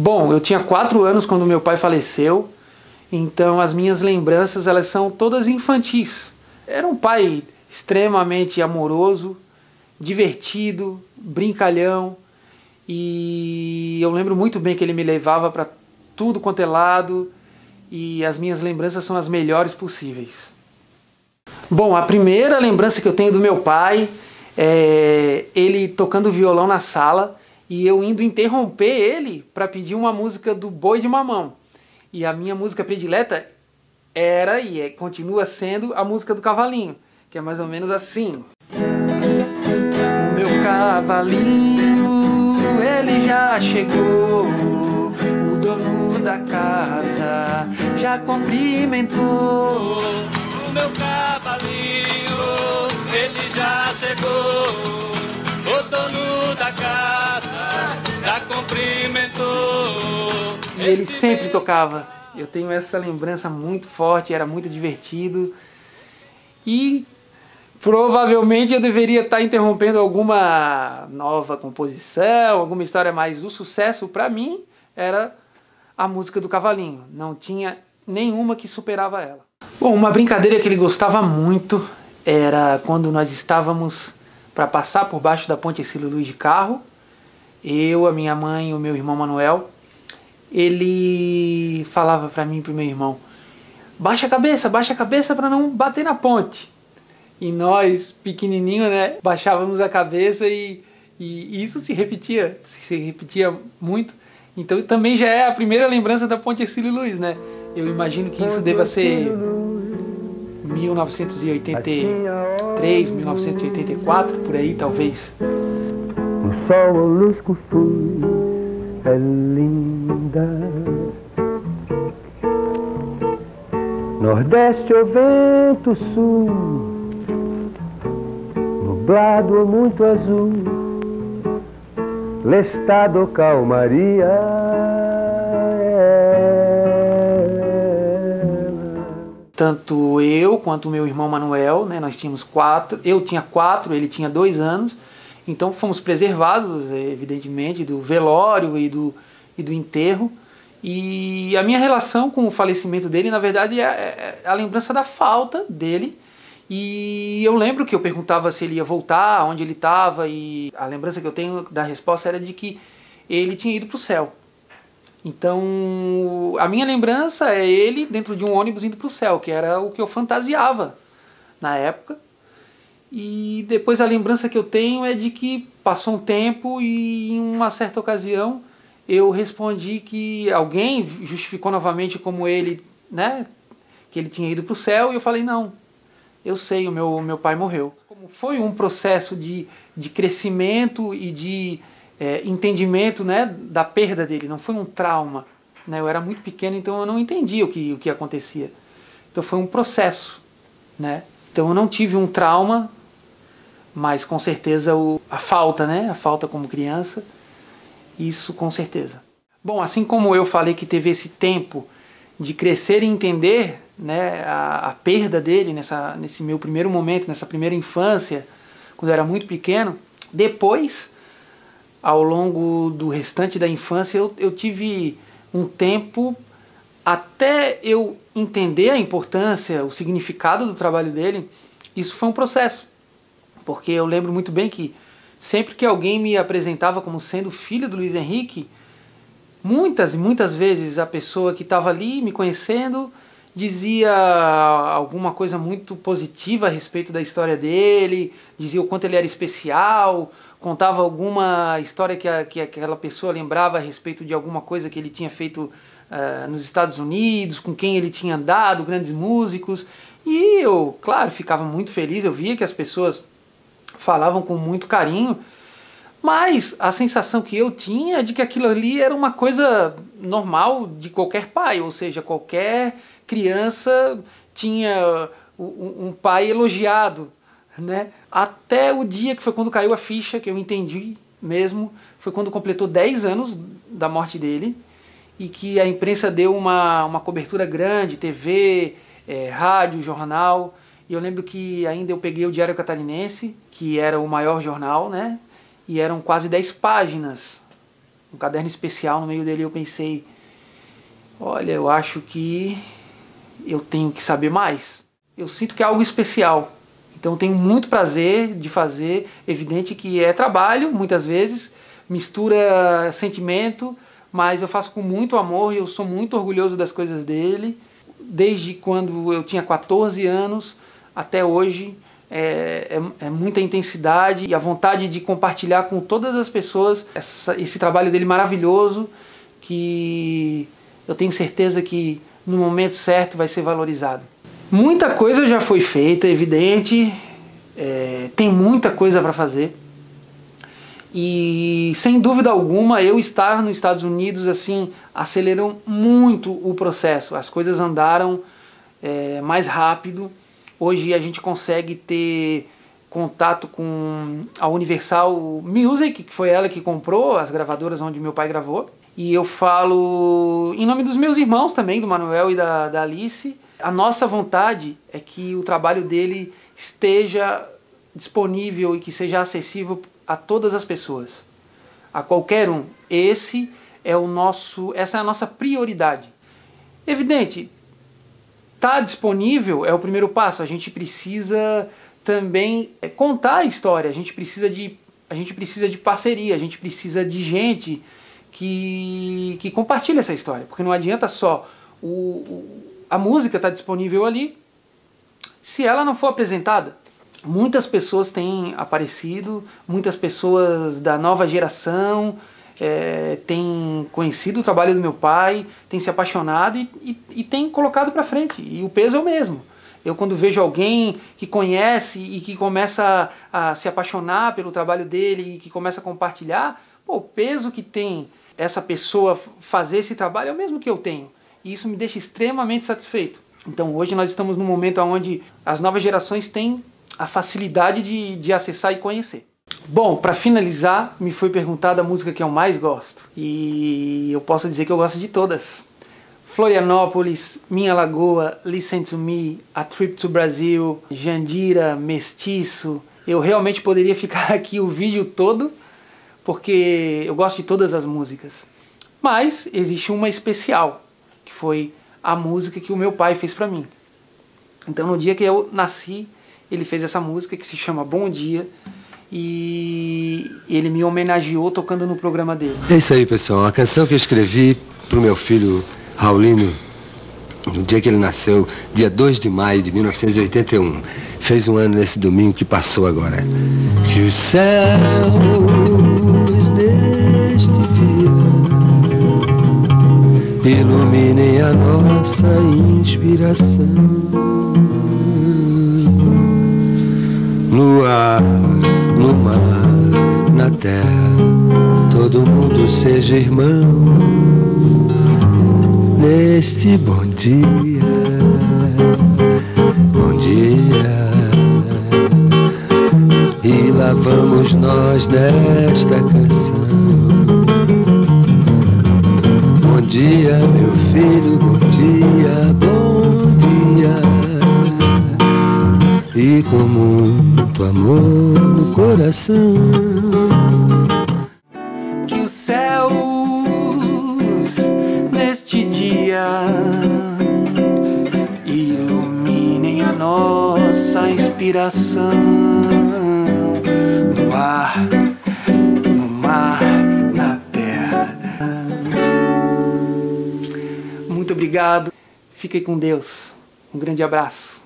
Bom, eu tinha 4 anos quando meu pai faleceu, então as minhas lembranças elas são todas infantis. Era um pai extremamente amoroso, divertido, brincalhão, e eu lembro muito bem que ele me levava para tudo quanto é lado, e as minhas lembranças são as melhores possíveis. Bom, a primeira lembrança que eu tenho do meu pai é ele tocando violão na sala e eu indo interromper ele para pedir uma música do Boi de Mamão. E a minha música predileta era e continua sendo a música do Cavalinho, que é mais ou menos assim. O meu cavalinho, ele já chegou, o dono da casa já cumprimentou. O meu cavalinho, ele já chegou, o dono da casa já cumprimentou. E ele sempre tocava. Eu tenho essa lembrança muito forte, era muito divertido. E provavelmente eu deveria estar interrompendo alguma nova composição, alguma história, mas o sucesso para mim era a música do Cavalinho. Não tinha nenhuma que superava ela. Bom, uma brincadeira que ele gostava muito era quando nós estávamos para passar por baixo da ponte Ercílio Luz de carro, eu, a minha mãe e o meu irmão Manuel. Ele falava para mim e para o meu irmão: baixa a cabeça para não bater na ponte. E nós, pequenininho, né, baixávamos a cabeça e isso se repetia muito. Então também já é a primeira lembrança da ponte Ercílio Luz, né? Eu imagino que isso deva ser 1983, 1984, por aí talvez. O sol, a luz que fui, é linda. Nordeste ou vento sul, nublado ou muito azul, l'estado ou calmaria. Tanto eu quanto o meu irmão Manuel, né, nós tínhamos 4, eu tinha 4, ele tinha 2 anos, então fomos preservados, evidentemente, do velório e do enterro. E a minha relação com o falecimento dele, na verdade, é a lembrança da falta dele. E eu lembro que eu perguntava se ele ia voltar, onde ele estava, e a lembrança que eu tenho da resposta era de que ele tinha ido para o céu. Então, a minha lembrança é ele dentro de um ônibus indo para o céu, que era o que eu fantasiava na época. E depois a lembrança que eu tenho é de que passou um tempo e em uma certa ocasião eu respondi que alguém justificou novamente como ele, né, que ele tinha ido para o céu, e eu falei: não, eu sei, o meu pai morreu. Como foi um processo de crescimento e de entendimento, né, da perda dele, não foi um trauma, né? Eu era muito pequeno, então eu não entendia o que acontecia. Então foi um processo, né? Então eu não tive um trauma, mas com certeza a falta, né? A falta como criança, isso com certeza. Bom, assim como eu falei que teve esse tempo de crescer e entender, né, a perda dele nesse meu primeiro momento, nessa primeira infância, quando eu era muito pequeno, depois, ao longo do restante da infância, eu tive um tempo até eu entender a importância, o significado do trabalho dele. Isso foi um processo, porque eu lembro muito bem que sempre que alguém me apresentava como sendo filho do Luiz Henrique, muitas e muitas vezes a pessoa que estava ali me conhecendo dizia alguma coisa muito positiva a respeito da história dele, dizia o quanto ele era especial, contava alguma história que aquela pessoa lembrava a respeito de alguma coisa que ele tinha feito nos Estados Unidos, com quem ele tinha andado, grandes músicos. E eu, claro, ficava muito feliz, eu via que as pessoas falavam com muito carinho, mas a sensação que eu tinha é de que aquilo ali era uma coisa normal de qualquer pai, ou seja, qualquer criança tinha um pai elogiado, né? Até o dia que foi quando caiu a ficha, que eu entendi mesmo, foi quando completou 10 anos da morte dele, e que a imprensa deu uma cobertura grande, TV, rádio, jornal. E eu lembro que ainda eu peguei o Diário Catarinense, que era o maior jornal, né? E eram quase 10 páginas um caderno especial no meio dele, e eu pensei, olha, eu acho que eu tenho que saber mais. Eu sinto que é algo especial, então eu tenho muito prazer de fazer. Evidente que é trabalho, muitas vezes, mistura sentimento, mas eu faço com muito amor e eu sou muito orgulhoso das coisas dele. Desde quando eu tinha 14 anos até hoje, é muita intensidade e a vontade de compartilhar com todas as pessoas esse trabalho dele maravilhoso, que eu tenho certeza que no momento certo vai ser valorizado. Muita coisa já foi feita, evidente, tem muita coisa para fazer. E sem dúvida alguma, eu estar nos Estados Unidos assim acelerou muito o processo. As coisas andaram mais rápido. Hoje a gente consegue ter contato com a Universal Music, que foi ela que comprou as gravadoras onde meu pai gravou. E eu falo em nome dos meus irmãos também, do Manuel e da Alice. A nossa vontade é que o trabalho dele esteja disponível e que seja acessível a todas as pessoas, a qualquer um. Essa é a nossa prioridade. Evidente, tá disponível é o primeiro passo. A gente precisa também contar a história. A gente precisa de parceria. A gente precisa de gente que compartilha essa história, porque não adianta só a música estar disponível ali se ela não for apresentada. Muitas pessoas têm aparecido, muitas pessoas da nova geração têm conhecido o trabalho do meu pai, têm se apaixonado e têm colocado para frente. E o peso é o mesmo. Eu, quando vejo alguém que conhece e que começa a se apaixonar pelo trabalho dele e que começa a compartilhar, o peso que tem essa pessoa fazer esse trabalho é o mesmo que eu tenho. E isso me deixa extremamente satisfeito. Então hoje nós estamos num momento onde as novas gerações têm a facilidade de acessar e conhecer. Bom, para finalizar, me foi perguntada a música que eu mais gosto. E eu posso dizer que eu gosto de todas. Florianópolis, Minha Lagoa, Listen to Me, A Trip to Brazil, Jandira, Mestiço. Eu realmente poderia ficar aqui o vídeo todo, porque eu gosto de todas as músicas. Mas existe uma especial, que foi a música que o meu pai fez para mim. Então no dia que eu nasci, ele fez essa música que se chama Bom Dia, e ele me homenageou tocando no programa dele. É isso aí, pessoal. Uma canção que eu escrevi pro meu filho Raulino no dia que ele nasceu, dia 2 de maio de 1981. Fez um ano nesse domingo que passou agora. Que os céus deste dia iluminem a nossa inspiração. No ar, no mar, na terra, todo mundo seja irmão. Neste bom dia, e lá vamos nós nesta canção. Bom dia, meu filho, bom dia, bom dia. E com muito amor no coração. Que os céus neste dia iluminem a nossa inspiração. No ar, no mar, na terra. Muito obrigado. Fiquem com Deus. Um grande abraço.